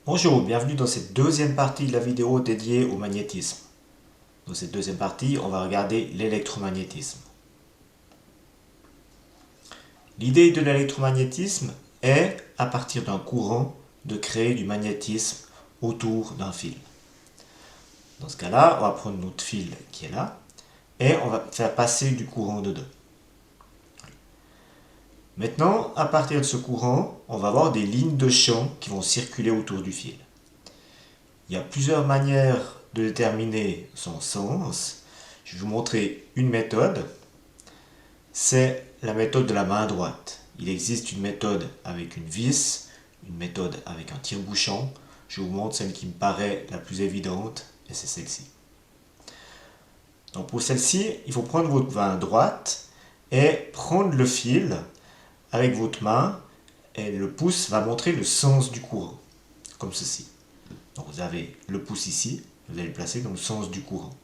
Bonjour, bienvenue dans cette deuxième partie de la vidéo dédiée au magnétisme. Dans cette deuxième partie, on va regarder l'électromagnétisme. L'idée de l'électromagnétisme est, à partir d'un courant, de créer du magnétisme autour d'un fil. Dans ce cas-là, on va prendre notre fil qui est là et on va faire passer du courant dedans. Maintenant, à partir de ce courant, on va avoir des lignes de champ qui vont circuler autour du fil. Il y a plusieurs manières de déterminer son sens. Je vais vous montrer une méthode. C'est la méthode de la main droite. Il existe une méthode avec une vis, une méthode avec un tire-bouchon. Je vous montre celle qui me paraît la plus évidente et c'est celle-ci. Donc pour celle-ci, il faut prendre votre main droite et prendre le fil avec votre main et le pouce va montrer le sens du courant, comme ceci. Donc vous avez le pouce ici, vous allez le placer dans le sens du courant.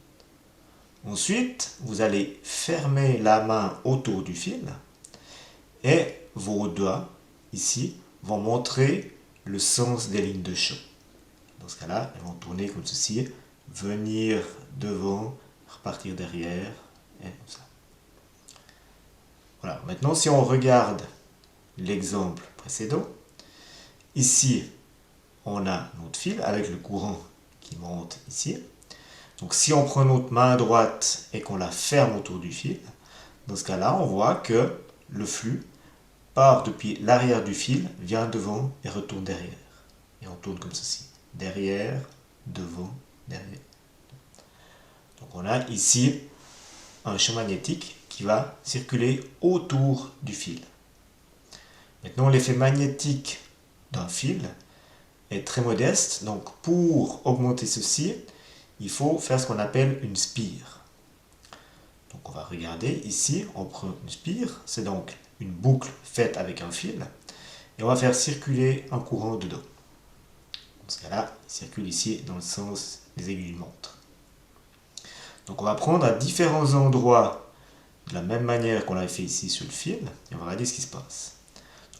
Ensuite, vous allez fermer la main autour du fil et vos doigts ici vont montrer le sens des lignes de champ. Dans ce cas-là, elles vont tourner comme ceci, venir devant, repartir derrière et comme ça. Voilà, maintenant si on regarde l'exemple précédent, ici on a notre fil avec le courant qui monte ici. Donc si on prend notre main droite et qu'on la ferme autour du fil, dans ce cas-là, on voit que le flux part depuis l'arrière du fil, vient devant et retourne derrière. Et on tourne comme ceci. Derrière, devant, derrière. Donc on a ici un champ magnétique qui va circuler autour du fil. Maintenant, l'effet magnétique d'un fil est très modeste. Donc pour augmenter ceci, il faut faire ce qu'on appelle une spire. Donc on va regarder ici, on prend une spire, c'est donc une boucle faite avec un fil, et on va faire circuler un courant dedans. Dans ce cas-là, il circule ici dans le sens des aiguilles d'une montre. Donc on va prendre à différents endroits, de la même manière qu'on l'avait fait ici sur le fil, et on va regarder ce qui se passe.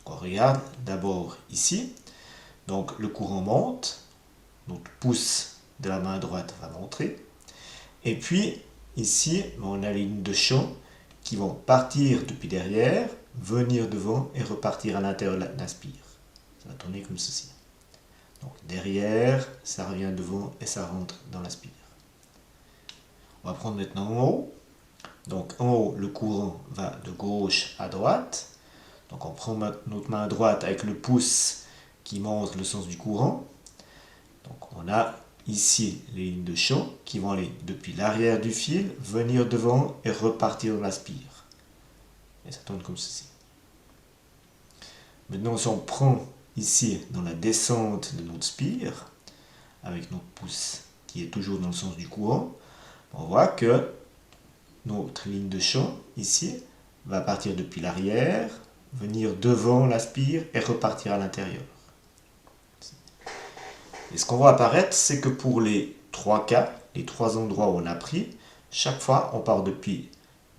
Donc on regarde d'abord ici, donc le courant monte, notre pouce de la main droite va montrer, et puis ici on a les lignes de champ qui vont partir depuis derrière, venir devant et repartir à l'intérieur de la spire. Ça va tourner comme ceci. Donc derrière, ça revient devant et ça rentre dans la spire. On va prendre maintenant en haut. Donc en haut, le courant va de gauche à droite. Donc on prend notre main droite avec le pouce qui montre le sens du courant. Donc on a ici les lignes de champ qui vont aller depuis l'arrière du fil, venir devant et repartir dans la spire. Et ça tourne comme ceci. Maintenant, si on prend ici dans la descente de notre spire, avec notre pouce qui est toujours dans le sens du courant, on voit que notre ligne de champ ici va partir depuis l'arrière, venir devant la spire et repartir à l'intérieur. Et ce qu'on voit apparaître, c'est que pour les trois cas, les trois endroits où on a pris, chaque fois on part depuis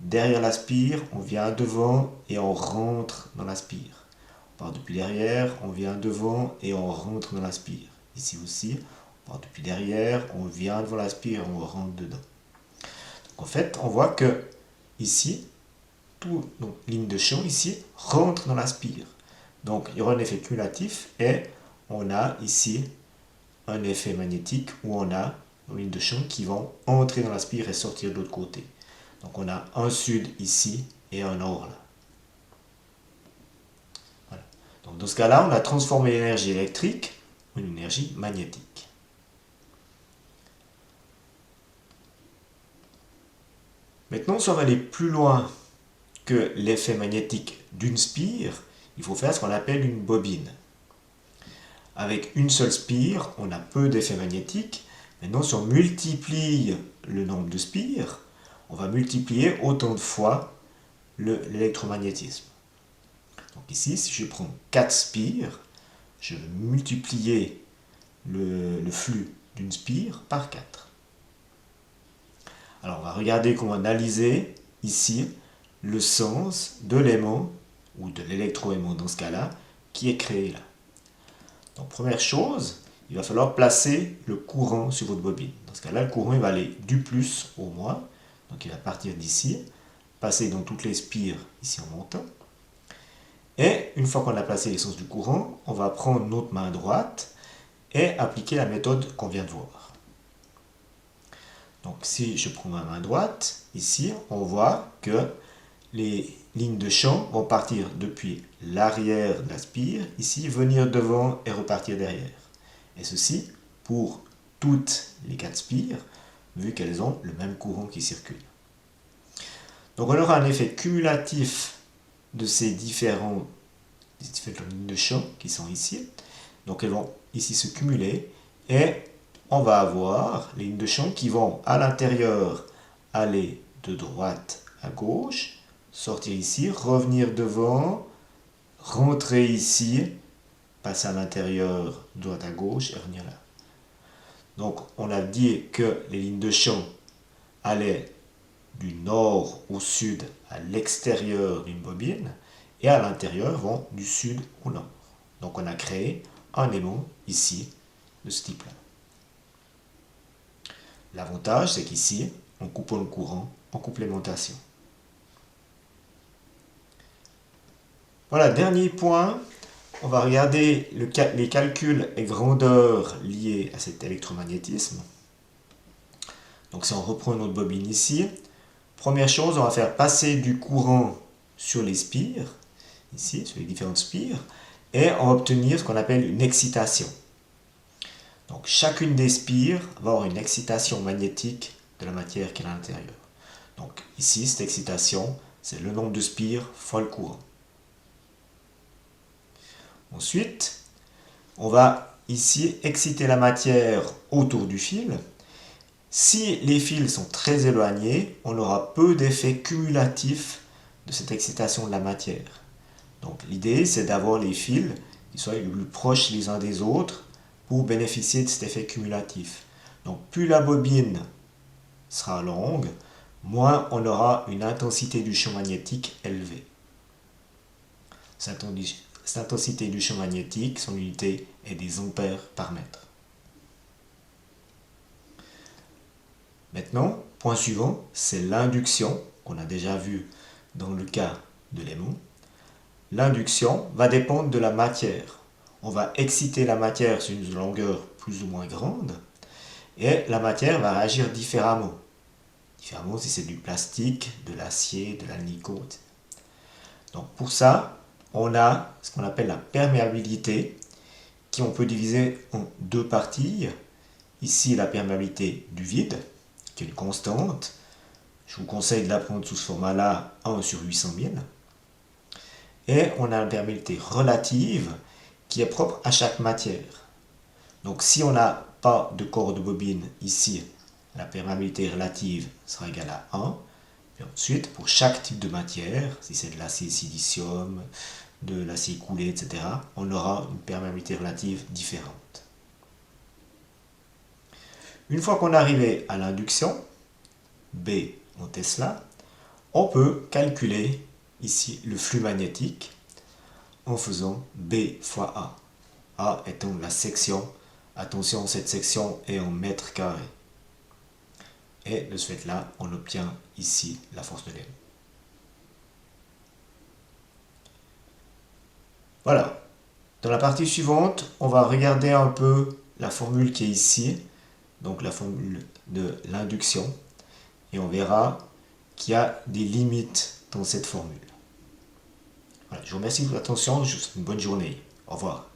derrière la spire, on vient devant et on rentre dans la spire. On part depuis derrière, on vient devant et on rentre dans la spire. Ici aussi, on part depuis derrière, on vient devant la spire et on rentre dedans. Donc en fait, on voit que ici, toute notre ligne de champ ici rentre dans la spire. Donc il y aura un effet cumulatif et on a ici un effet magnétique où on a une ligne de champ qui vont entrer dans la spire et sortir de l'autre côté. Donc on a un sud ici et un nord là. Voilà. Donc dans ce cas-là, on a transformé l'énergie électrique en une énergie magnétique. Maintenant, si on va aller plus loin que l'effet magnétique d'une spire, il faut faire ce qu'on appelle une bobine. Avec une seule spire, on a peu d'effets magnétiques. Maintenant, si on multiplie le nombre de spires, on va multiplier autant de fois l'électromagnétisme. Donc ici, si je prends 4 spires, je vais multiplier le flux d'une spire par 4. Alors on va regarder comment analyser ici le sens de l'aimant, ou de l'électroaimant dans ce cas-là, qui est créé là. Donc première chose, il va falloir placer le courant sur votre bobine. Dans ce cas-là, le courant il va aller du plus au moins. Donc il va partir d'ici, passer dans toutes les spires ici en montant. Et une fois qu'on a placé l'essence du courant, on va prendre notre main droite et appliquer la méthode qu'on vient de voir. Donc si je prends ma main droite, ici, on voit que les lignes de champ vont partir depuis l'arrière de la spire, ici, venir devant et repartir derrière. Et ceci pour toutes les 4 spires, vu qu'elles ont le même courant qui circule. Donc on aura un effet cumulatif de ces différentes lignes de champ qui sont ici. Donc elles vont ici se cumuler et on va avoir les lignes de champ qui vont à l'intérieur aller de droite à gauche, sortir ici, revenir devant, rentrer ici, passer à l'intérieur, droite à gauche et revenir là. Donc on a dit que les lignes de champ allaient du nord au sud à l'extérieur d'une bobine et à l'intérieur vont du sud au nord. Donc on a créé un aimant ici de ce type-là. L'avantage c'est qu'ici on coupe le courant en complémentation. Voilà, dernier point, on va regarder les calculs et grandeurs liés à cet électromagnétisme. Donc si on reprend notre bobine ici, première chose, on va faire passer du courant sur les spires, ici, sur les différentes spires, et on va obtenir ce qu'on appelle une excitation. Donc chacune des spires va avoir une excitation magnétique de la matière qui est à l'intérieur. Donc ici, cette excitation, c'est le nombre de spires fois le courant. Ensuite, on va ici exciter la matière autour du fil. Si les fils sont très éloignés, on aura peu d'effet cumulatif de cette excitation de la matière. Donc l'idée, c'est d'avoir les fils qui soient le plus proches les uns des autres pour bénéficier de cet effet cumulatif. Donc plus la bobine sera longue, moins on aura une intensité du champ magnétique élevée. Cette intensité du champ magnétique, son unité est des ampères par mètre. Maintenant, point suivant, c'est l'induction, qu'on a déjà vu dans le cas de l'aimant. L'induction va dépendre de la matière. On va exciter la matière sur une longueur plus ou moins grande, et la matière va réagir différemment. Différemment si c'est du plastique, de l'acier, de l'alnico. Donc pour ça, on a ce qu'on appelle la perméabilité, qui on peut diviser en 2 parties. Ici, la perméabilité du vide, qui est une constante. Je vous conseille de la prendre sous ce format-là, 1 sur 800 000. Et on a la perméabilité relative, qui est propre à chaque matière. Donc si on n'a pas de corps de bobine ici, la perméabilité relative sera égale à 1. Et ensuite, pour chaque type de matière, si c'est de l'acier silicium, de l'acier coulé, etc., on aura une perméabilité relative différente. Une fois qu'on est arrivé à l'induction, B en Tesla, on peut calculer ici le flux magnétique en faisant B fois A. A étant la section. Attention, cette section est en mètres carrés. Et de ce fait-là, on obtient ici la force de l'aimant. Voilà. Dans la partie suivante, on va regarder un peu la formule qui est ici, donc la formule de l'induction, et on verra qu'il y a des limites dans cette formule. Voilà, je vous remercie de votre attention, je vous souhaite une bonne journée. Au revoir.